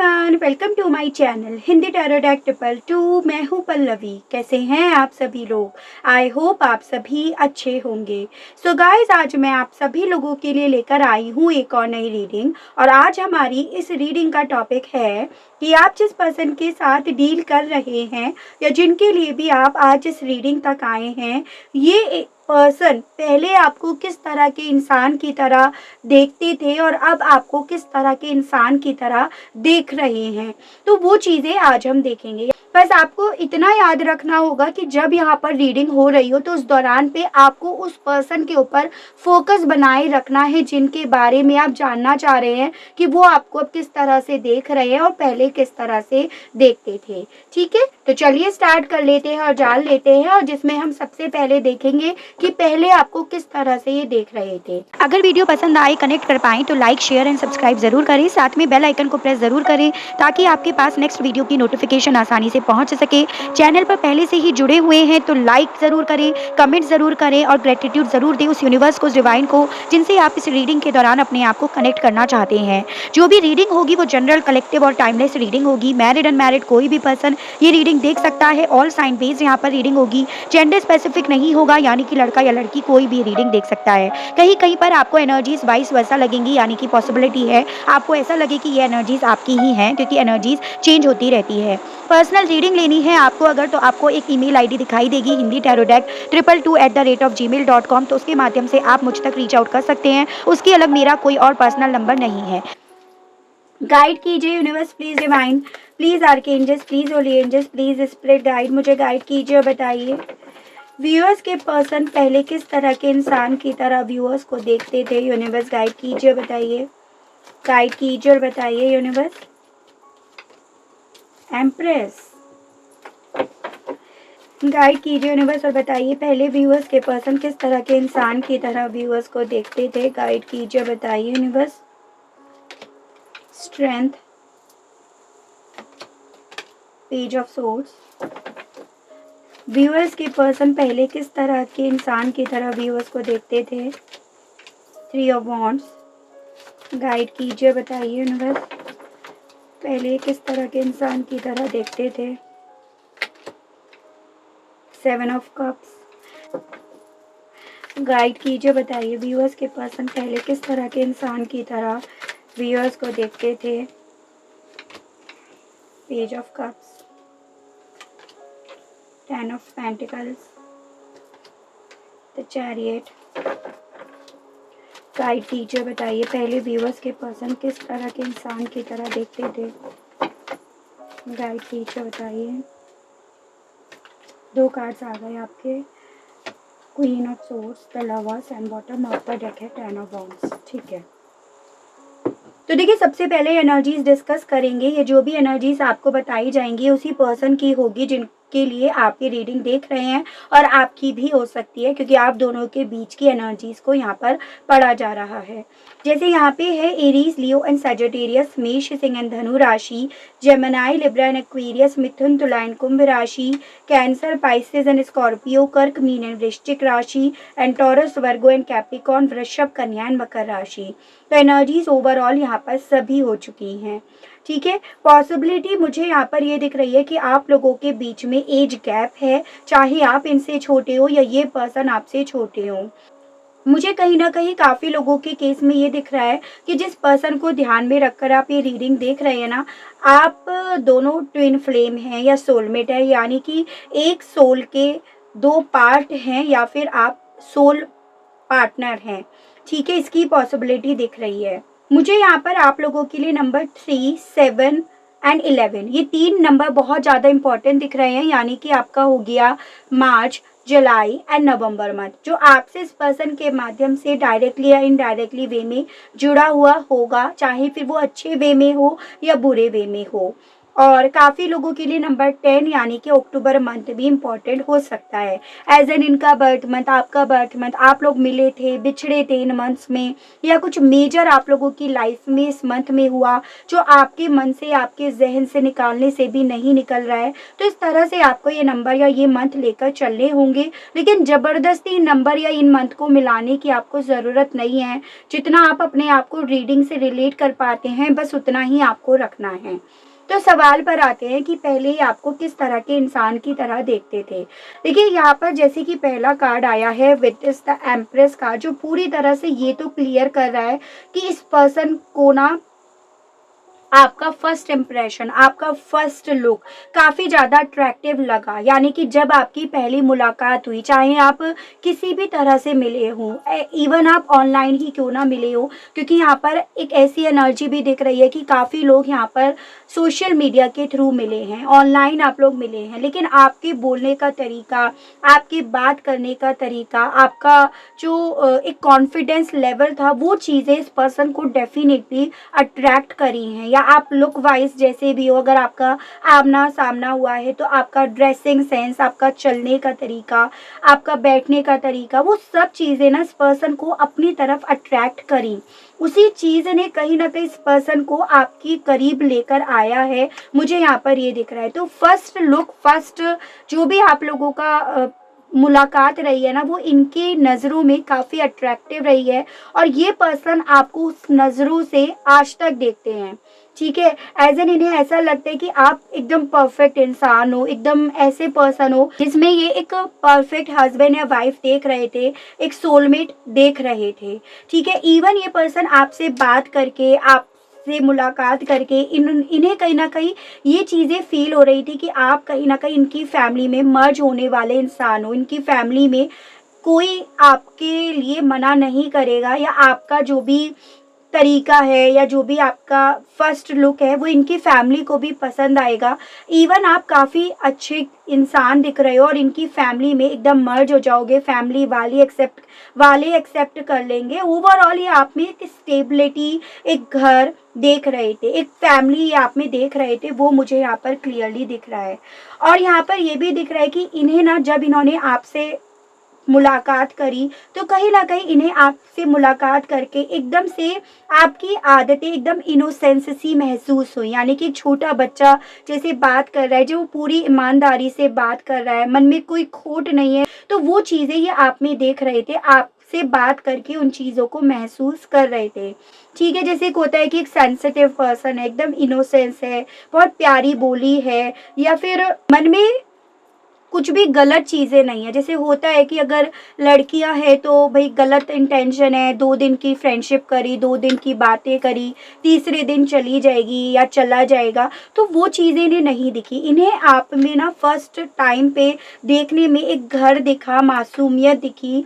Everyone, welcome to my channel Hindi tarot deck 222। मैं हूँ पल्लवी। कैसे हैं आप सभी लोग? आई होप आप सभी अच्छे होंगे। सो गाइस, आज मैं आप सभी लोगों के लिए लेकर आई हूँ एक और नई रीडिंग। और आज हमारी इस रीडिंग का टॉपिक है कि आप जिस पर्सन के साथ डील कर रहे हैं या जिनके लिए भी आप आज इस रीडिंग तक आए हैं, ये पर्सन पहले आपको किस तरह के इंसान की तरह देखते थे और अब आपको किस तरह के इंसान की तरह देख रहे हैं। तो वो चीज़ें आज हम देखेंगे। बस आपको इतना याद रखना होगा कि जब यहाँ पर रीडिंग हो रही हो तो उस दौरान पे आपको उस पर्सन के ऊपर फोकस बनाए रखना है जिनके बारे में आप जानना चाह रहे हैं कि वो आपको अब किस तरह से देख रहे हैं और पहले किस तरह से देखते थे। ठीक है, तो चलिए स्टार्ट कर लेते हैं और जान लेते हैं, और जिसमें हम सबसे पहले देखेंगे कि पहले आपको किस तरह से ये देख रहे थे। अगर वीडियो पसंद आए, कनेक्ट कर पाएं तो लाइक, शेयर एंड सब्सक्राइब जरूर करें। साथ में बेल आइकन को प्रेस जरूर करें ताकि आपके पास नेक्स्ट वीडियो की नोटिफिकेशन आसानी से पहुंच सके। चैनल पर पहले से ही जुड़े हुए हैं तो लाइक जरूर करें, कमेंट जरूर करें और ग्रेटिट्यूड जरूर दें उस यूनिवर्स को, डिवाइन को, जिनसे आप इस रीडिंग के दौरान अपने आप को कनेक्ट करना चाहते हैं। जो भी रीडिंग होगी वो जनरल, कलेक्टिव और टाइमलेस रीडिंग होगी। मैरिड अनमैरिड कोई भी पर्सन ये रीडिंग देख सकता है। ऑल साइन बेस्ड यहाँ पर रीडिंग होगी, जेंडर स्पेसिफिक नहीं होगा, यानी कि लड़का या लड़की कोई भी रीडिंग देख सकता है। कहीं कहीं पर आपको एनर्जीज वाइस वर्सा लगेंगी, यानी कि पॉसिबिलिटी है आपको ऐसा लगे कि ये एनर्जीज आपकी ही हैं, क्योंकि एनर्जीज चेंज होती रहती है। पर्सनल रीडिंग लेनी है आपको अगर, तो आपको एक ईमेल आईडी दिखाई देगी हिंदी टैरो डेक 222@gmail.com, तो उसके माध्यम से आप मुझ तक रीच आउट कर सकते हैं। उसके अलग मेरा कोई और पर्सनल नंबर नहीं है। गाइड कीजिए universe, please divine, please archangels, please holy angels, please spirit guide, मुझे गाइड कीजिए और बताइए व्यूअर्स के पर्सन पहले किस तरह के इंसान की तरह व्यूअर्स को देखते थे। यूनिवर्स गाइड कीजिए, बताइए, गाइड कीजिए और बताइए यूनिवर्स। एम्प्रेस गाइड कीजिए यूनिवर्स और बताइए पहले व्यूअर्स के पर्सन किस तरह के इंसान की तरह व्यूअर्स को देखते थे। गाइड कीजिए और बताइए universe. Strength, page of source, viewers के पर्सन पहले किस तरह के इंसान की तरह व्यूअर्स को देखते थे। 3 ऑफ वॉन्ड्स, गाइड कीजिए, बताइए यूनिवर्स पहले किस तरह के इंसान की तरह देखते थे। 7 ऑफ कप्स, गाइड कीजिए, बताइए व्यूअर्स के पर्सन पहले किस तरह के इंसान की तरह व्यूअर्स को देखते थे। Page of cups, 10 of pentacles, the chariot, guide कीजिए, बताइए पहले व्यूअर्स के पर्सन किस तरह के इंसान की तरह देखते थे। गाइड कीजिए, बताइए। 2 कार्ड्स आ गए आपके, queen of source, the lovers and bottom of the deck है 10 ऑफ वॉन्ड्स। ठीक है, तो देखिए सबसे पहले एनर्जीज डिस्कस करेंगे। ये जो भी एनर्जीज आपको बताई जाएंगी उसी पर्सन की होगी जिनके लिए आप ये रीडिंग देख रहे हैं, और आपकी भी हो सकती है क्योंकि आप दोनों के बीच की एनर्जीज को यहाँ पर पढ़ा जा रहा है। जैसे यहाँ पे है एरीज, लियो एंड सजिटेरियस, मेष, सिंह एंड धनु राशि, जेमिनी, लिब्रा एंड एक्वेरियस, मिथुन, तुला एंड कुंभ राशि, कैंसर, पाइसेस एंड स्कॉर्पियो, कर्क, मीन एंड वृश्चिक राशि, and taurus, Virgo and Capricorn, वृषभ, कन्या एंड मकर राशि। तो एनर्जीज ओवरऑल यहाँ पर सभी हो चुकी हैं। ठीक है, पॉसिबिलिटी मुझे यहाँ पर ये दिख रही है कि आप लोगों के बीच में एज गैप है, चाहे आप इनसे छोटे हो या ये पर्सन आपसे छोटे हो। मुझे कहीं ना कहीं काफ़ी लोगों के केस में ये दिख रहा है कि जिस पर्सन को ध्यान में रखकर आप ये रीडिंग देख रहे हैं ना, आप दोनों ट्विन फ्लेम हैं या सोलमेट है, यानी कि एक सोल के 2 पार्ट हैं या फिर आप सोल पार्टनर हैं। ठीक है, इसकी पॉसिबिलिटी दिख रही है मुझे यहाँ पर। आप लोगों के लिए नंबर 3, 7 एंड 11, ये 3 नंबर बहुत ज़्यादा इंपॉर्टेंट दिख रहे हैं, यानी कि आपका हो गया मार्च, जुलाई एंड नवंबर मंथ, जो आपसे इस पर्सन के माध्यम से डायरेक्टली या इनडायरेक्टली वे में जुड़ा हुआ होगा, चाहे फिर वो अच्छे वे में हो या बुरे वे में हो। और काफ़ी लोगों के लिए नंबर 10 यानी कि अक्टूबर मंथ भी इम्पॉर्टेंट हो सकता है। एज एन इनका बर्थ मंथ, आपका बर्थ मंथ, आप लोग मिले थे, बिछड़े थे इन मंथ्स में, या कुछ मेजर आप लोगों की लाइफ में इस मंथ में हुआ जो आपके मन से, आपके जहन से निकालने से भी नहीं निकल रहा है। तो इस तरह से आपको ये नंबर या ये मंथ लेकर चलने होंगे, लेकिन ज़बरदस्ती इन नंबर या इन मंथ को मिलाने की आपको ज़रूरत नहीं है। जितना आप अपने आप को रीडिंग से रिलेट कर पाते हैं बस उतना ही आपको रखना है। तो सवाल पर आते हैं कि पहले ही आपको किस तरह के इंसान की तरह देखते थे। देखिए यहाँ पर जैसे कि पहला कार्ड आया है विटनेस द एम्प्रेस का, जो पूरी तरह से ये तो क्लियर कर रहा है कि इस पर्सन को ना आपका फर्स्ट इम्प्रेशन, आपका फर्स्ट लुक काफ़ी ज़्यादा अट्रैक्टिव लगा। यानी कि जब आपकी पहली मुलाकात हुई, चाहे आप किसी भी तरह से मिले हों, इवन आप ऑनलाइन ही क्यों ना मिले हो, क्योंकि यहाँ पर एक ऐसी एनर्जी भी दिख रही है कि काफ़ी लोग यहाँ पर सोशल मीडिया के थ्रू मिले हैं, ऑनलाइन आप लोग मिले हैं, लेकिन आपके बोलने का तरीका, आपकी बात करने का तरीका, आपका जो एक कॉन्फिडेंस लेवल था, वो चीज़ें इस पर्सन को डेफिनेटली अट्रैक्ट करी हैं। या आप लुक वाइज जैसे भी हो, अगर आपका आमना सामना हुआ है तो आपका ड्रेसिंग सेंस, आपका चलने का तरीका, आपका बैठने का तरीका, वो सब चीज़ें ना इस पर्सन को अपनी तरफ अट्रैक्ट करी। उसी चीज़ ने कहीं ना कहीं इस पर्सन को आपकी करीब लेकर आया है, मुझे यहाँ पर ये दिख रहा है। तो फर्स्ट लुक, फर्स्ट जो भी आप लोगों का मुलाकात रही है ना, वो इनकी नज़रों में काफ़ी अट्रैक्टिव रही है, और ये पर्सन आपको उस नज़रों से आज तक देखते हैं। ठीक है, एज एन इन्हें ऐसा लगता है कि आप एकदम परफेक्ट इंसान हो, एकदम ऐसे पर्सन हो जिसमें ये एक परफेक्ट हस्बैंड या वाइफ देख रहे थे, एक सोलमेट देख रहे थे। ठीक है, इवन ये पर्सन आपसे बात करके, आप से मुलाकात करके इन्हें कहीं ना कहीं ये चीज़ें फील हो रही थी कि आप कहीं ना कहीं इनकी फैमिली में मर्ज होने वाले इंसान हो, इनकी फैमिली में कोई आपके लिए मना नहीं करेगा, या आपका जो भी तरीका है या जो भी आपका फर्स्ट लुक है वो इनकी फैमिली को भी पसंद आएगा। इवन आप काफ़ी अच्छे इंसान दिख रहे हो और इनकी फैमिली में एकदम मर्ज हो जाओगे, फैमिली वाले एक्सेप्ट कर लेंगे। ओवरऑल ये आप में एक स्टेबिलिटी, एक घर देख रहे थे, एक फैमिली आप में देख रहे थे, वो मुझे यहाँ पर क्लियरली दिख रहा है। और यहाँ पर ये भी दिख रहा है कि इन्हें ना, जब इन्होंने आपसे मुलाकात करी तो कहीं ना कहीं इन्हें आपसे मुलाकात करके एकदम से आपकी आदतें एकदम इनोसेंस सी महसूस हुई। यानी कि छोटा बच्चा जैसे बात कर रहा है, जो पूरी ईमानदारी से बात कर रहा है, मन में कोई खोट नहीं है, तो वो चीज़ें ये आप में देख रहे थे, आपसे बात करके उन चीज़ों को महसूस कर रहे थे। ठीक है, जैसे एक होता है कि एक सेंसिटिव पर्सन है, एकदम इनोसेंस है, बहुत प्यारी बोली है, या फिर मन में कुछ भी गलत चीज़ें नहीं है। जैसे होता है कि अगर लड़कियां हैं तो भाई गलत इंटेंशन है, 2 दिन की फ्रेंडशिप करी, 2 दिन की बातें करी, तीसरे दिन चली जाएगी या चला जाएगा, तो वो चीज़ें इन्हें नहीं दिखी। इन्हें आप में ना फर्स्ट टाइम पे देखने में एक घर दिखा, मासूमियत दिखी,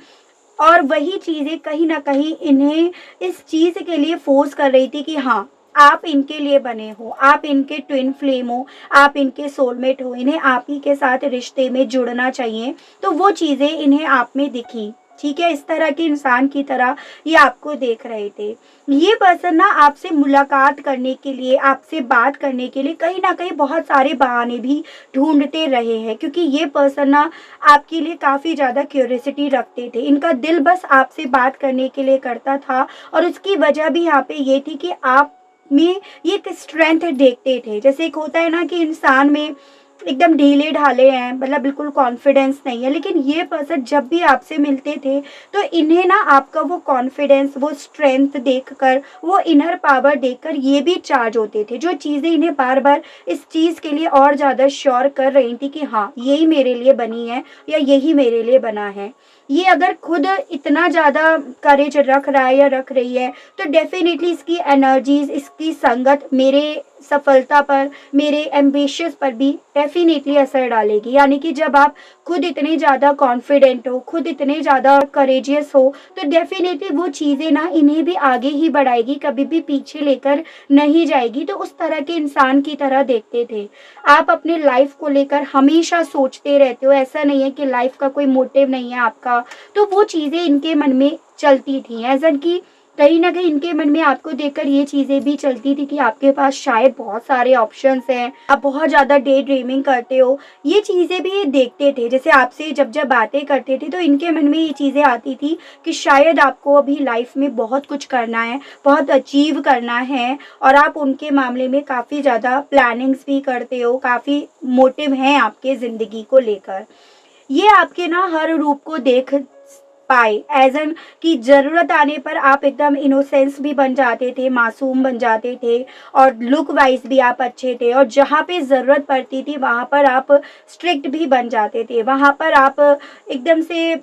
और वही चीज़ें कहीं न कहीं इन्हें इस चीज़ के लिए फ़ोर्स कर रही थी कि हाँ, आप इनके लिए बने हो, आप इनके ट्विन फ्लेम हो, आप इनके सोलमेट हो, इन्हें आप ही के साथ रिश्ते में जुड़ना चाहिए। तो वो चीज़ें इन्हें आप में दिखी। ठीक है, इस तरह के इंसान की तरह ये आपको देख रहे थे। ये पर्सन ना आपसे मुलाकात करने के लिए, आपसे बात करने के लिए कहीं न कहीं बहुत सारे बहाने भी ढूँढते रहे हैं, क्योंकि ये पर्सन ना आपके लिए काफ़ी ज़्यादा क्यूरियोसिटी रखते थे। इनका दिल बस आपसे बात करने के लिए करता था, और उसकी वजह भी यहाँ पे ये थी कि आप में ये एक स्ट्रेंथ देखते थे। जैसे एक होता है ना कि इंसान में एकदम ढीले-ढाले हैं, मतलब बिल्कुल कॉन्फिडेंस नहीं है, लेकिन ये पर्सन जब भी आपसे मिलते थे तो इन्हें ना आपका वो कॉन्फिडेंस, वो स्ट्रेंथ देखकर, वो इनर पावर देखकर ये भी चार्ज होते थे। जो चीज़ें इन्हें बार-बार इस चीज़ के लिए और ज़्यादा श्योर कर रही थी कि हाँ, यही मेरे लिए बनी है या यही मेरे लिए बना है। ये अगर खुद इतना ज़्यादा करेज रख रहा है या रख रही है, तो डेफ़िनेटली इसकी एनर्जीज़, इसकी संगत मेरे सफलता पर, मेरे एम्बिशंस पर भी डेफ़िनेटली असर डालेगी। यानी कि जब आप खुद इतने ज़्यादा कॉन्फिडेंट हो, खुद इतने ज़्यादा करेजियस हो, तो डेफ़िनेटली वो चीज़ें ना इन्हें भी आगे ही बढ़ाएगी, कभी भी पीछे लेकर नहीं जाएगी। तो उस तरह के इंसान की तरह देखते थे। आप अपने लाइफ़ को लेकर हमेशा सोचते रहते हो, ऐसा नहीं है कि लाइफ़ का कोई मोटिव नहीं है आपका, तो वो चीज़ें इनके मन में चलती थी। एज़ एन कि कहीं न कहीं इनके मन में आपको देखकर ये चीज़ें भी चलती थी कि आपके पास शायद बहुत सारे ऑप्शंस हैं, आप बहुत ज़्यादा डे ड्रीमिंग करते हो। ये चीज़ें भी ये देखते थे, जैसे आपसे जब बातें करते थे तो इनके मन में ये चीज़ें आती थी कि शायद आपको अभी लाइफ़ में बहुत कुछ करना है, बहुत अचीव करना है और आप उनके मामले में काफ़ी ज़्यादा प्लानिंग्स भी करते हो, काफ़ी मोटिव हैं आपके ज़िंदगी को लेकर। ये आपके ना हर रूप को देख पाए एज़ एन कि ज़रूरत आने पर आप एकदम इनोसेंस भी बन जाते थे, मासूम बन जाते थे और लुक वाइज़ भी आप अच्छे थे और जहाँ पे ज़रूरत पड़ती थी वहाँ पर आप स्ट्रिक्ट भी बन जाते थे। वहाँ पर आप एकदम से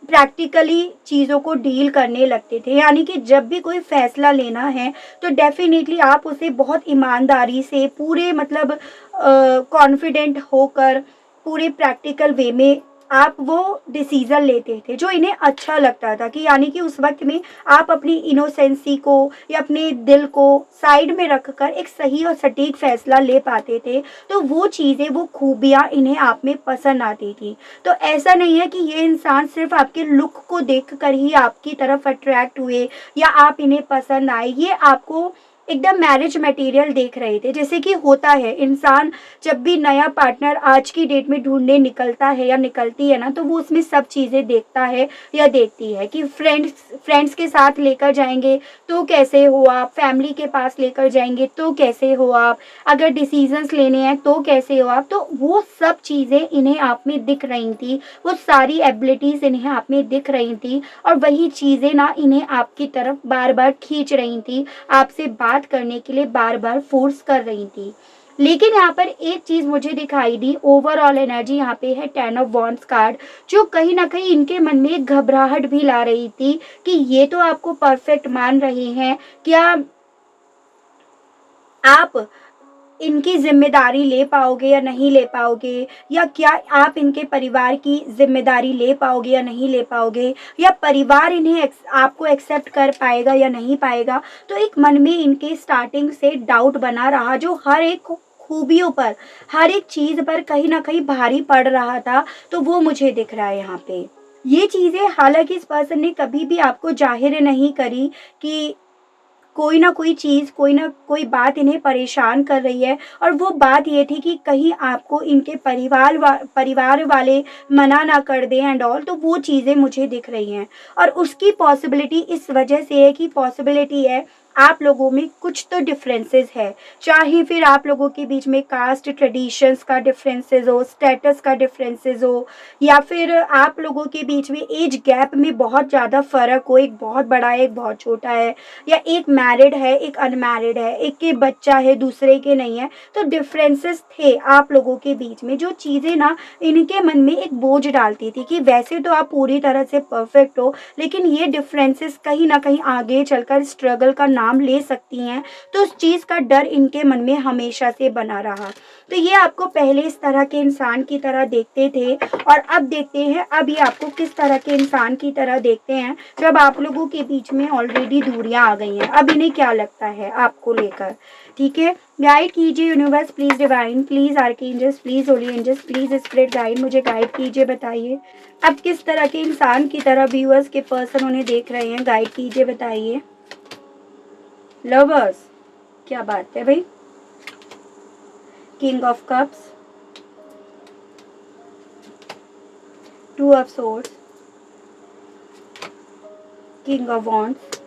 प्रैक्टिकली चीज़ों को डील करने लगते थे। यानी कि जब भी कोई फ़ैसला लेना है तो डेफ़िनिटली आप उसे बहुत ईमानदारी से पूरे मतलब कॉन्फिडेंट होकर पूरे प्रैक्टिकल वे में आप वो डिसीज़न लेते थे जो इन्हें अच्छा लगता था, कि यानी कि उस वक़्त में आप अपनी इनोसेंसी को या अपने दिल को साइड में रख कर एक सही और सटीक फ़ैसला ले पाते थे। तो वो चीज़ें, वो खूबियाँ इन्हें आप में पसंद आती थी। तो ऐसा नहीं है कि ये इंसान सिर्फ़ आपके लुक को देखकर ही आपकी तरफ अट्रैक्ट हुए या आप इन्हें पसंद आए। ये आपको एकदम मैरिज मटेरियल देख रहे थे। जैसे कि होता है, इंसान जब भी नया पार्टनर आज की डेट में ढूँढने निकलता है या निकलती है ना, तो वो उसमें सब चीज़ें देखता है या देखती है कि फ्रेंड्स फ्रेंड्स के साथ लेकर जाएँगे तो कैसे हो आप, फैमिली के पास लेकर जाएँगे तो कैसे हो आप, अगर डिसीज़न्स लेने हैं तो कैसे हो आप। तो वो सब चीज़ें इन्हें आप में दिख रही थी, वो सारी एबिलिटीज़ इन्हें आप में दिख रही थी और वही चीज़ें ना इन्हें आपकी तरफ बार-बार खींच रही थी, आपसे बात करने के लिए बार-बार फ़ोर्स कर रही थी। लेकिन यहाँ पर एक चीज़ मुझे दिखाई दी, ओवरऑल एनर्जी यहाँ पे है 10 ऑफ वॉन्ड्स कार्ड, जो कहीं न कहीं इनके मन में एक घबराहट भी ला रही थी कि ये तो आपको परफेक्ट मान रहे हैं, क्या आप इनकी ज़िम्मेदारी ले पाओगे या नहीं ले पाओगे? या क्या आप इनके परिवार की ज़िम्मेदारी ले पाओगे या नहीं ले पाओगे? या परिवार इन्हें आपको एक्सेप्ट कर पाएगा या नहीं पाएगा? तो एक मन में इनके स्टार्टिंग से डाउट बना रहा, जो हर एक खूबियों पर, हर एक चीज़ पर कहीं न कहीं भारी पड़ रहा था, तो वो मुझे दिख रहा है यहाँ पे। ये चीज़ें हालाँकि इस पर्सन ने कभी भी आपको ज़ाहिर नहीं करी कि कोई ना कोई चीज़, कोई ना कोई बात इन्हें परेशान कर रही है और वो बात ये थी कि कहीं आपको इनके परिवार वाले मना ना कर दें एंड ऑल, तो वो चीज़ें मुझे दिख रही हैं। और उसकी पॉसिबिलिटी इस वजह से है कि पॉसिबिलिटी है आप लोगों में कुछ तो डिफरेंसेस है। चाहे फिर आप लोगों के बीच में कास्ट ट्रेडिशंस का डिफरेंसेस हो, स्टेटस का डिफरेंसेस हो, या फिर आप लोगों के बीच में एज गैप में बहुत ज़्यादा फ़र्क हो, एक बहुत बड़ा है, एक बहुत छोटा है, या एक मैरिड है, एक अनमैरिड है, एक के बच्चा है, दूसरे के नहीं है। तो डिफरेंसेस थे आप लोगों के बीच में, जो चीज़ें ना इनके मन में एक बोझ डालती थी कि वैसे तो आप पूरी तरह से परफेक्ट हो, लेकिन ये डिफरेंसेस कहीं न कहीं आगे चलकर स्ट्रगल का नाम ले सकती हैं। तो उस चीज़ का डर इनके मन में हमेशा से बना रहा। तो ये आपको पहले इस तरह के इंसान की तरह देखते थे और अब देखते हैं, अब ये आपको किस तरह के इंसान की तरह देखते हैं, जब आप लोगों के बीच में ऑलरेडी दूरियां आ गई हैं। अब इन्हें क्या लगता है आपको लेकर, ठीक है? गाइड कीजिए universe, please divine, please archangels, please holy angels, please spirit guide, मुझे गाइड कीजिए, बताइए अब किस तरह के इंसान की तरह व्यूअर्स के पर्सन उन्हें देख रहे हैं। गाइड कीजिए, बताइए। लवर्स, क्या बात है भाई। King of cups, 2 of swords, king of wands.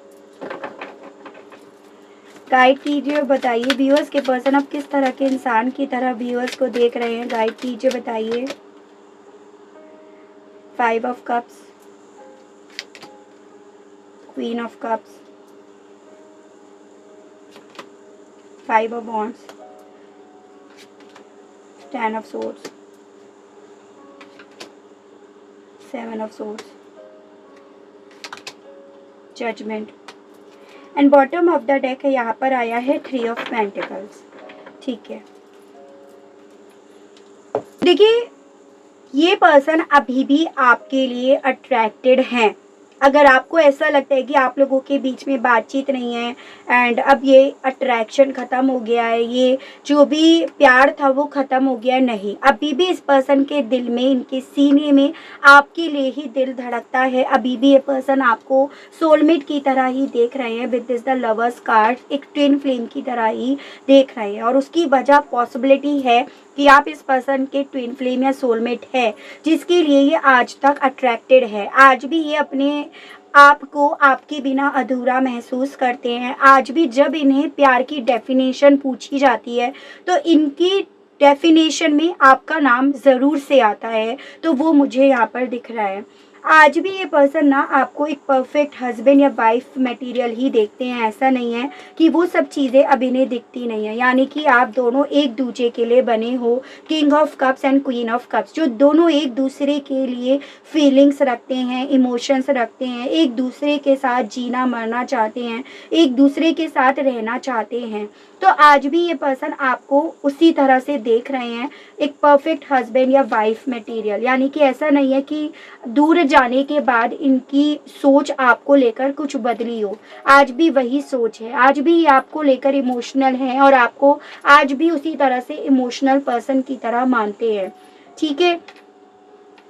Guide कीजिए और बताइए व्यूअर्स के पर्सन अब किस तरह के इंसान की तरह व्यूअर्स को देख रहे हैं। गाइड कीजिए, बताइए। 5 of cups, queen of cups, 5 of wands, 10 of swords, 7 of swords, judgement and bottom of the deck है, यहाँ पर आया है 3 ऑफ पेंटिकल्स। ठीक है, देखिए ये पर्सन अभी भी आपके लिए अट्रैक्टेड हैं, अगर आपको ऐसा लगता है कि आप लोगों के बीच में बातचीत नहीं है एंड अब ये अट्रैक्शन ख़त्म हो गया है, ये जो भी प्यार था वो ख़त्म हो गया है, नहीं, अभी भी इस पर्सन के दिल में, इनके सीने में आपके लिए ही दिल धड़कता है। अभी भी ये पर्सन आपको सोलमेट की तरह ही देख रहे हैं, with this the lovers card, एक ट्विन फ्लेम की तरह ही देख रहे हैं। और उसकी वजह पॉसिबिलिटी है कि आप इस पर्सन के ट्विन फ्लेम या सोलमेट है, जिसके लिए ये आज तक अट्रैक्टेड है। आज भी ये अपने आप को आपके बिना अधूरा महसूस करते हैं। आज भी जब इन्हें प्यार की डेफिनेशन पूछी जाती है तो इनकी डेफिनेशन में आपका नाम ज़रूर से आता है, तो वो मुझे यहाँ पर दिख रहा है। आज भी ये पर्सन ना आपको एक परफेक्ट हस्बैंड या वाइफ मटेरियल ही देखते हैं। ऐसा नहीं है कि वो सब चीज़ें अब इन्हें दिखती नहीं है, यानी कि आप दोनों एक दूसरे के लिए बने हो, king of cups and queen of cups, जो दोनों एक दूसरे के लिए फीलिंग्स रखते हैं, इमोशंस रखते हैं, एक दूसरे के साथ जीना मरना चाहते हैं, एक दूसरे के साथ रहना चाहते हैं। तो आज भी ये पर्सन आपको उसी तरह से देख रहे हैं, एक परफेक्ट हस्बैंड या वाइफ मटेरियल। यानी कि ऐसा नहीं है कि दूर जाने के बाद इनकी सोच आपको लेकर कुछ बदली हो, आज भी वही सोच है, आज भी ये आपको लेकर इमोशनल है और आपको आज भी उसी तरह से इमोशनल पर्सन की तरह मानते हैं। ठीक है,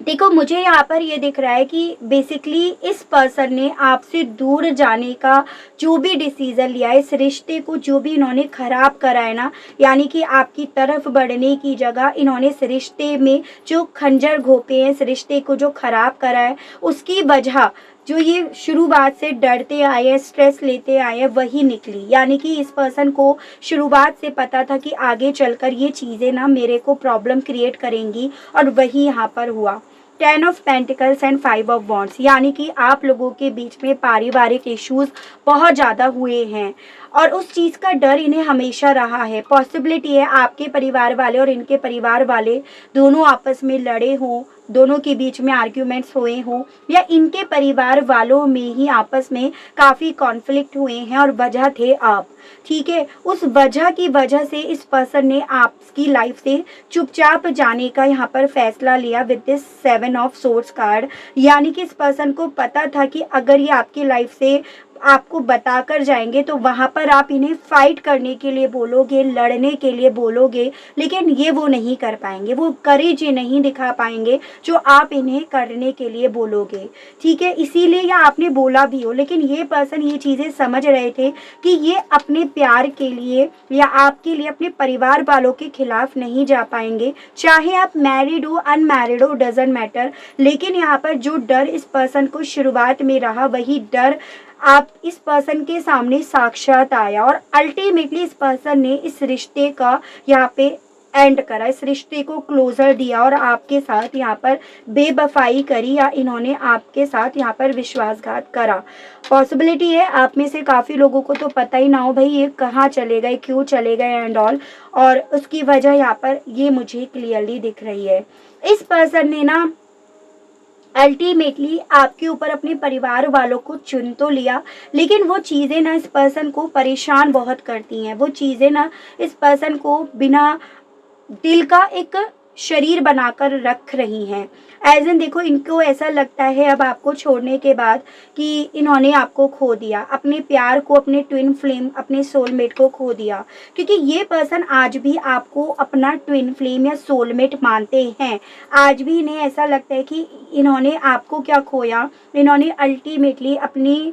देखो मुझे यहाँ पर ये दिख रहा है कि बेसिकली इस पर्सन ने आपसे दूर जाने का जो भी डिसीज़न लिया है, इस रिश्ते को जो भी इन्होंने ख़राब करा है ना, यानी कि आपकी तरफ बढ़ने की जगह इन्होंने इस रिश्ते में जो खंजर घोंपे हैं, इस रिश्ते को जो ख़राब करा है, उसकी वजह जो ये शुरुआत से डरते आए हैं, स्ट्रेस लेते आए हैं, वही निकली। यानी कि इस पर्सन को शुरुआत से पता था कि आगे चलकर ये चीज़ें ना मेरे को प्रॉब्लम क्रिएट करेंगी, और वही यहाँ पर हुआ। 10 of pentacles and 5 of wands, यानी कि आप लोगों के बीच में पारिवारिक इश्यूज बहुत ज़्यादा हुए हैं और उस चीज़ का डर इन्हें हमेशा रहा है। पॉसिबिलिटी है आपके परिवार वाले और इनके परिवार वाले दोनों आपस में लड़े हों, दोनों के बीच में आर्ग्यूमेंट्स हुए हों, या इनके परिवार वालों में ही आपस में काफ़ी कॉन्फ्लिक्ट हुए हैं और वजह थे आप। ठीक है, उस वजह की वजह से इस पर्सन ने आपकी लाइफ से चुपचाप जाने का यहाँ पर फैसला लिया with this 7 of swords card. यानी कि इस पर्सन को पता था कि अगर ये आपकी लाइफ से आपको बताकर जाएंगे तो वहाँ पर आप इन्हें फाइट करने के लिए बोलोगे, लड़ने के लिए बोलोगे, लेकिन ये वो नहीं कर पाएंगे, वो करेज ये नहीं दिखा पाएंगे जो आप इन्हें करने के लिए बोलोगे। ठीक है, इसीलिए या आपने बोला भी हो, लेकिन ये पर्सन ये चीज़ें समझ रहे थे कि ये अपने प्यार के लिए या आपके लिए अपने परिवार वालों के खिलाफ नहीं जा पाएंगे, चाहे आप मैरिड हो अनमैरिड हो, डजेंट मैटर। लेकिन यहाँ पर जो डर इस पर्सन को शुरुआत में रहा, वही डर आप इस पर्सन के सामने साक्षात आया और अल्टीमेटली इस पर्सन ने इस रिश्ते का यहाँ पे एंड करा, इस रिश्ते को क्लोजर दिया और आपके साथ यहाँ पर बेवफाई करी, या इन्होंने आपके साथ यहाँ पर विश्वासघात करा। पॉसिबिलिटी है आप में से काफ़ी लोगों को तो पता ही ना हो भाई ये कहाँ चले गए, क्यों चले गए एंड ऑल, और उसकी वजह यहाँ पर ये मुझे क्लियरली दिख रही है। इस पर्सन ने ना अल्टीमेटली आपके ऊपर अपने परिवार वालों को चुन तो लिया, लेकिन वो चीज़ें ना इस पर्सन को परेशान बहुत करती हैं। वो चीज़ें ना इस पर्सन को बिना दिल का एक शरीर बनाकर रख रही हैं। एज इन देखो, इनको ऐसा लगता है अब आपको छोड़ने के बाद कि इन्होंने आपको खो दिया, अपने प्यार को, अपने ट्विन फ्लेम, अपने सोलमेट को खो दिया, क्योंकि ये पर्सन आज भी आपको अपना ट्विन फ्लेम या सोलमेट मानते हैं। आज भी इन्हें ऐसा लगता है कि इन्होंने आपको क्या खोया, इन्होंने अल्टीमेटली अपनी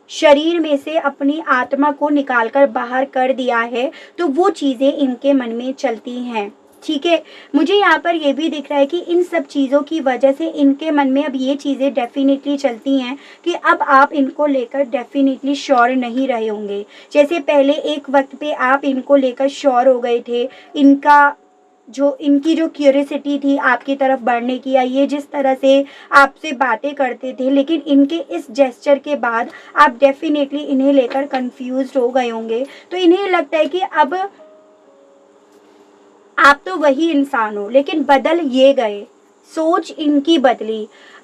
शरीर में से अपनी आत्मा को निकालकर बाहर कर दिया है, तो वो चीज़ें इनके मन में चलती हैं। ठीक है, मुझे यहाँ पर ये भी दिख रहा है कि इन सब चीज़ों की वजह से इनके मन में अब ये चीज़ें डेफिनेटली चलती हैं कि अब आप इनको लेकर डेफिनेटली श्योर नहीं रहे होंगे। जैसे पहले एक वक्त पे आप इनको लेकर श्योर हो गए थे, इनकी जो क्यूरियोसिटी थी आपकी तरफ बढ़ने की, या ये जिस तरह से आपसे बातें करते थे, लेकिन इनके इस जेस्चर के बाद आप डेफिनेटली इन्हें लेकर कंफ्यूज हो गए होंगे। तो इन्हें लगता है कि अब आप तो वही इंसान हो, लेकिन बदल ये गए, सोच इनकी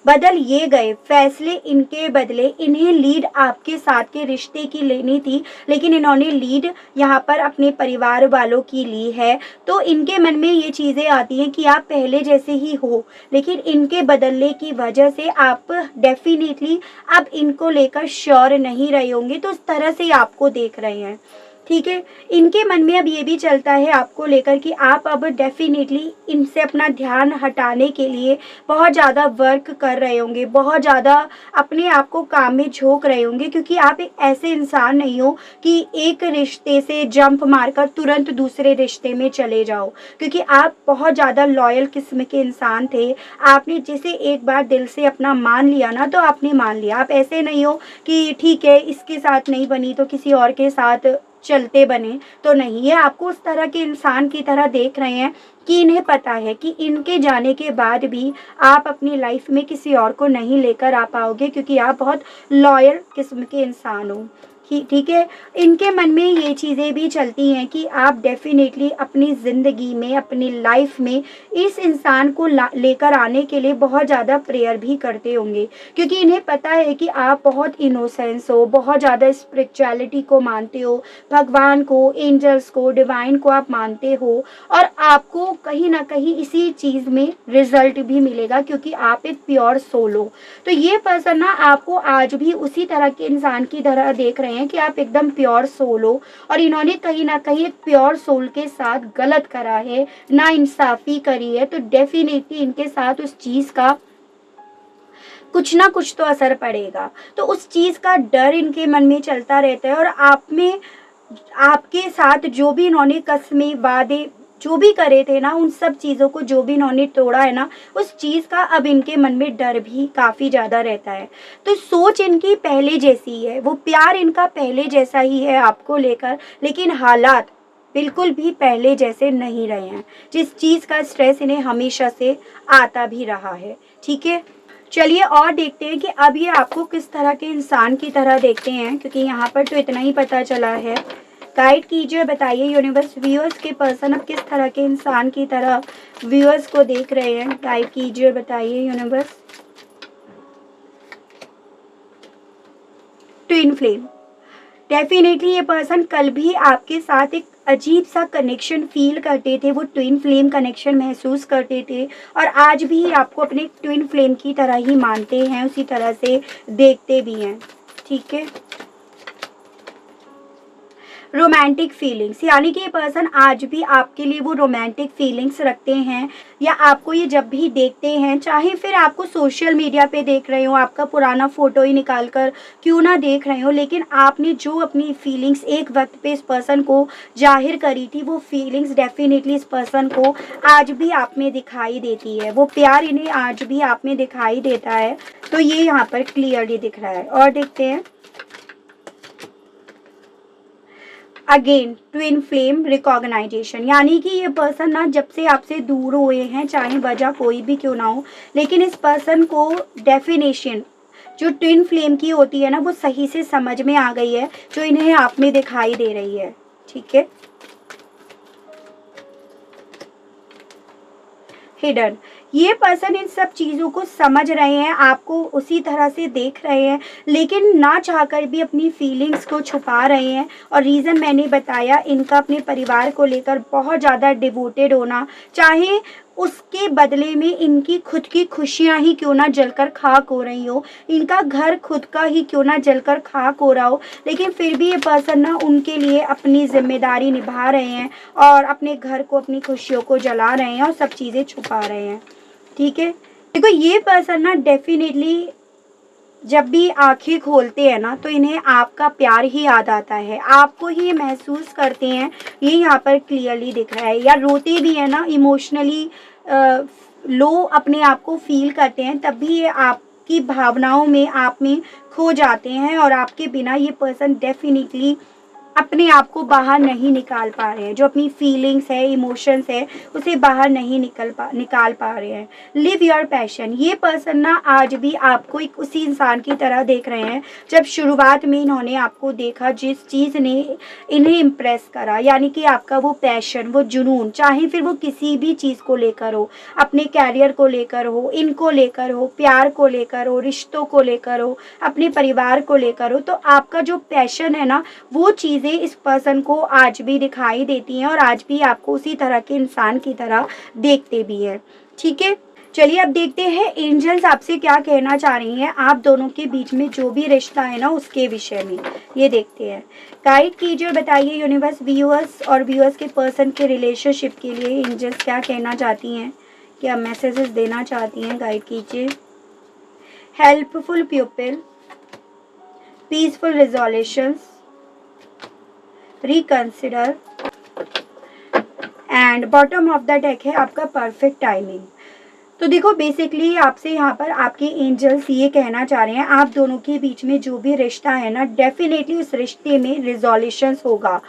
बदल ये गए, फैसले इनके बदले। इन्हें लीड आपके साथ के रिश्ते की लेनी थी, लेकिन इन्होंने लीड यहाँ पर अपने परिवार वालों की ली है। तो इनके मन में ये चीज़ें आती हैं कि आप पहले जैसे ही हो, लेकिन इनके बदलने की वजह से आप डेफिनेटली अब इनको लेकर श्योर नहीं रहे होंगे, तो उस तरह से आपको देख रहे हैं। ठीक है, इनके मन में अब ये भी चलता है आपको लेकर कि आप अब डेफिनेटली इनसे अपना ध्यान हटाने के लिए बहुत ज़्यादा वर्क कर रहे होंगे, बहुत ज़्यादा अपने आप को काम में झोंक रहे होंगे, क्योंकि आप एक ऐसे इंसान नहीं हो कि एक रिश्ते से जंप मारकर तुरंत दूसरे रिश्ते में चले जाओ, क्योंकि आप बहुत ज़्यादा लॉयल किस्म के इंसान थे। आपने जिसे एक बार दिल से अपना मान लिया ना, तो आपने मान लिया। आप ऐसे नहीं हो कि ठीक है इसके साथ नहीं बनी तो किसी और के साथ चलते बने, तो नहीं। ये आपको उस तरह के इंसान की तरह देख रहे हैं कि इन्हें पता है कि इनके जाने के बाद भी आप अपनी लाइफ में किसी और को नहीं लेकर आ पाओगे, क्योंकि आप बहुत लॉयल किस्म के इंसान हो। ठीक है, इनके मन में ये चीज़ें भी चलती हैं कि आप डेफिनेटली अपनी ज़िंदगी में, अपनी लाइफ में इस इंसान को लेकर आने के लिए बहुत ज़्यादा प्रेयर भी करते होंगे, क्योंकि इन्हें पता है कि आप बहुत इनोसेंस हो, बहुत ज़्यादा स्पिरिचुअलिटी को मानते हो, भगवान को, एंजल्स को, डिवाइन को आप मानते हो, और आपको कहीं ना कहीं इसी चीज़ में रिजल्ट भी मिलेगा, क्योंकि आप एक प्योर सोल हो। तो ये पर्सन ना आपको आज भी उसी तरह के इंसान की तरह देख रहे हैं कि आप एकदम प्योर सोल हो, और इन्होंने कहीं ना कहीं एक प्योर सोल के साथ गलत करा है, नाइंसाफी करी है। तो डेफिनेटली इनके साथ उस चीज़ का कुछ ना कुछ तो असर पड़ेगा, तो उस चीज़ का डर इनके मन में चलता रहता है। और आप में, आपके साथ जो भी इन्होंने कस्में, वादे जो भी करे थे ना, उन सब चीज़ों को जो भी इन्होंने तोड़ा है ना, उस चीज़ का अब इनके मन में डर भी काफ़ी ज़्यादा रहता है। तो सोच इनकी पहले जैसी है, वो प्यार इनका पहले जैसा ही है आपको लेकर, लेकिन हालात बिल्कुल भी पहले जैसे नहीं रहे हैं, जिस चीज़ का स्ट्रेस इन्हें हमेशा से आता भी रहा है। ठीक है, चलिए और देखते हैं कि अब ये आपको किस तरह के इंसान की तरह देखते हैं, क्योंकि यहाँ पर तो इतना ही पता चला है। गाइड कीजिए, बताइए यूनिवर्स, व्यूअर्स के पर्सन अब किस तरह के इंसान की तरह व्यूअर्स को देख रहे हैं। गाइड कीजिए, बताइए यूनिवर्स। ट्विन फ्लेम, डेफिनेटली ये पर्सन कल भी आपके साथ एक अजीब सा कनेक्शन फील करते थे, वो ट्विन फ्लेम कनेक्शन महसूस करते थे, और आज भी आपको अपने ट्विन फ्लेम की तरह ही मानते हैं, उसी तरह से देखते भी हैं। ठीक है, रोमांटिक फीलिंग्स, यानी कि ये पर्सन आज भी आपके लिए वो रोमांटिक फीलिंग्स रखते हैं, या आपको ये जब भी देखते हैं, चाहे फिर आपको सोशल मीडिया पे देख रहे हो, आपका पुराना फ़ोटो ही निकाल कर क्यों ना देख रहे हो, लेकिन आपने जो अपनी फीलिंग्स एक वक्त पे इस पर्सन को जाहिर करी थी, वो फीलिंग्स डेफिनेटली इस पर्सन को आज भी आप में दिखाई देती है, वो प्यार इन्हें आज भी आप में दिखाई देता है। तो ये यहाँ पर क्लियरली दिख रहा है। और देखते हैं अगेन ट्विन फ्लेम रिकॉग्नाइजेशन, यानी कि ये पर्सन ना जब से आपसे दूर हुए हैं, चाहे वजह कोई भी क्यों ना हो, लेकिन इस पर्सन को डेफिनेशन जो ट्विन फ्लेम की होती है ना, वो सही से समझ में आ गई है, जो इन्हें आप में दिखाई दे रही है। ठीक है, हिडन, ये पर्सन इन सब चीज़ों को समझ रहे हैं, आपको उसी तरह से देख रहे हैं, लेकिन ना चाहकर भी अपनी फीलिंग्स को छुपा रहे हैं। और रीज़न मैंने बताया, इनका अपने परिवार को लेकर बहुत ज़्यादा डिवोटेड होना, चाहे उसके बदले में इनकी खुद की खुशियां ही क्यों ना जलकर खाक हो रही हो, इनका घर खुद का ही क्यों ना जलकर खाक हो रहा हो, लेकिन फिर भी ये पर्सन ना उनके लिए अपनी जिम्मेदारी निभा रहे हैं, और अपने घर को, अपनी खुशियों को जला रहे हैं, और सब चीज़ें छुपा रहे हैं। ठीक है, देखो ये पर्सन ना डेफिनेटली जब भी आंखें खोलते हैं ना, तो इन्हें आपका प्यार ही याद आता है, आपको ही महसूस करते हैं, ये यहाँ पर क्लियरली दिख रहा है। या रोते भी है ना, इमोशनली लो अपने आप को फील करते हैं, तब भी ये आपकी भावनाओं में, आप में खो जाते हैं, और आपके बिना ये पर्सन डेफिनेटली अपने आप को बाहर नहीं निकाल पा रहे हैं, जो अपनी फीलिंग्स है, इमोशंस है, उसे बाहर नहीं निकाल पा रहे हैं। Live your passion. ये पर्सन ना आज भी आपको एक उसी इंसान की तरह देख रहे हैं जब शुरुआत में इन्होंने आपको देखा, जिस चीज़ ने इन्हें इम्प्रेस करा, यानी कि आपका वो पैशन, वो जुनून, चाहे फिर वो किसी भी चीज़ को लेकर हो, अपने कैरियर को लेकर हो, इनको लेकर हो, प्यार को लेकर हो, रिश्तों को लेकर हो, अपने परिवार को लेकर हो, तो आपका जो पैशन है ना, वो चीज़ें इस पर्सन को आज भी दिखाई देती हैं और आज भी आपको उसी तरह के इंसान की तरह देखते भी हैं। ठीक है, चलिए अब देखते हैं एंजल्स आपसे क्या कहना चाह रही हैं आप दोनों के बीच में जो भी रिश्ता है ना उसके विषय में। ये देखते हैं, गाइड कीजिए और बताइए यूनिवर्स व्यूअर्स और व्यूअर्स के पर्सन के रिलेशनशिप के लिए एंजल्स क्या कहना चाहती हैं, क्या मैसेजेस देना चाहती हैं, गाइड कीजिए। Helpful people, peaceful resolutions, reconsider and bottom of the deck है आपका परफेक्ट टाइमिंग। तो देखो बेसिकली आपसे यहाँ पर आपके एंजल्स ये कहना चाह रहे हैं आप दोनों के बीच में जो भी रिश्ता है ना, डेफिनेटली उस रिश्ते में रिजोल्यूशंस होगा,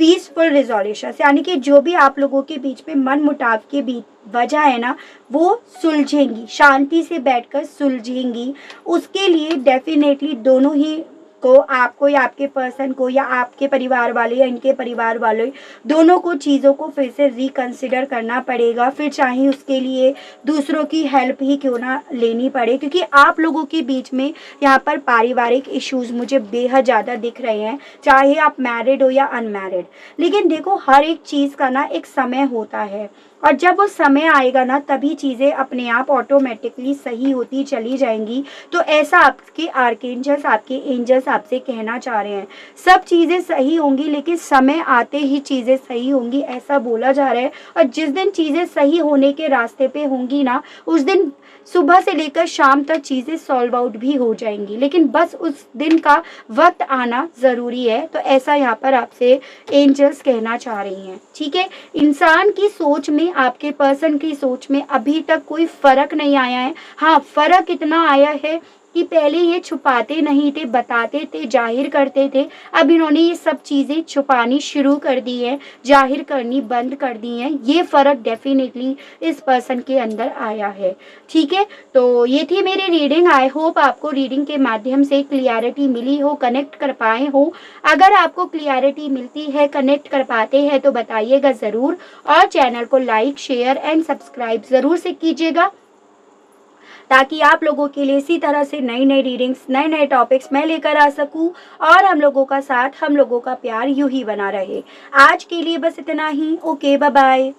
पीसफुल रिजोल्यूशंस, यानी कि जो भी आप लोगों के बीच में मन मुटाव के बीच वजह है ना वो सुलझेंगी, शांति से बैठकर सुलझेंगी। उसके लिए डेफिनेटली दोनों ही को, आपको या आपके पर्सन को या आपके परिवार वाले या इनके परिवार वाले, दोनों को चीज़ों को फिर से रिकंसिडर करना पड़ेगा, फिर चाहे उसके लिए दूसरों की हेल्प ही क्यों ना लेनी पड़े, क्योंकि आप लोगों के बीच में यहाँ पर पारिवारिक इश्यूज मुझे बेहद ज़्यादा दिख रहे हैं, चाहे आप मैरिड हो या अनमैरिड। लेकिन देखो हर एक चीज़ का ना एक समय होता है और जब वो समय आएगा ना तभी चीज़ें अपने आप ऑटोमेटिकली सही होती चली जाएंगी। तो ऐसा आपके आर्कएंजल्स, आपके एंजल्स आपसे कहना चाह रहे हैं। सब चीज़ें सही होंगी लेकिन समय आते ही चीज़ें सही होंगी, ऐसा बोला जा रहा है। और जिस दिन चीज़ें सही होने के रास्ते पे होंगी ना, उस दिन सुबह से लेकर शाम तक चीज़ें सॉल्व आउट भी हो जाएंगी, लेकिन बस उस दिन का वक्त आना ज़रूरी है। तो ऐसा यहाँ पर आपसे एंजल्स कहना चाह रही हैं। ठीक है, इंसान की सोच में, आपके पर्सन की सोच में अभी तक कोई फ़र्क नहीं आया है। हाँ, फ़र्क इतना आया है कि पहले ये छुपाते नहीं थे, बताते थे, जाहिर करते थे। अब इन्होंने ये सब चीज़ें छुपानी शुरू कर दी है, जाहिर करनी बंद कर दी हैं। ये फ़र्क डेफिनेटली इस पर्सन के अंदर आया है। ठीक है, तो ये थी मेरी रीडिंग। आई होप आपको रीडिंग के माध्यम से क्लियरिटी मिली हो, कनेक्ट कर पाए हो। अगर आपको क्लियरिटी मिलती है, कनेक्ट कर पाते हैं तो बताइएगा ज़रूर, और चैनल को लाइक, शेयर एंड सब्सक्राइब ज़रूर से कीजिएगा, ताकि आप लोगों के लिए इसी तरह से नई नई रीडिंग्स, नए नए टॉपिक्स मैं लेकर आ सकूं और हम लोगों का साथ, हम लोगों का प्यार यूं ही बना रहे। आज के लिए बस इतना ही। Okay, bye bye.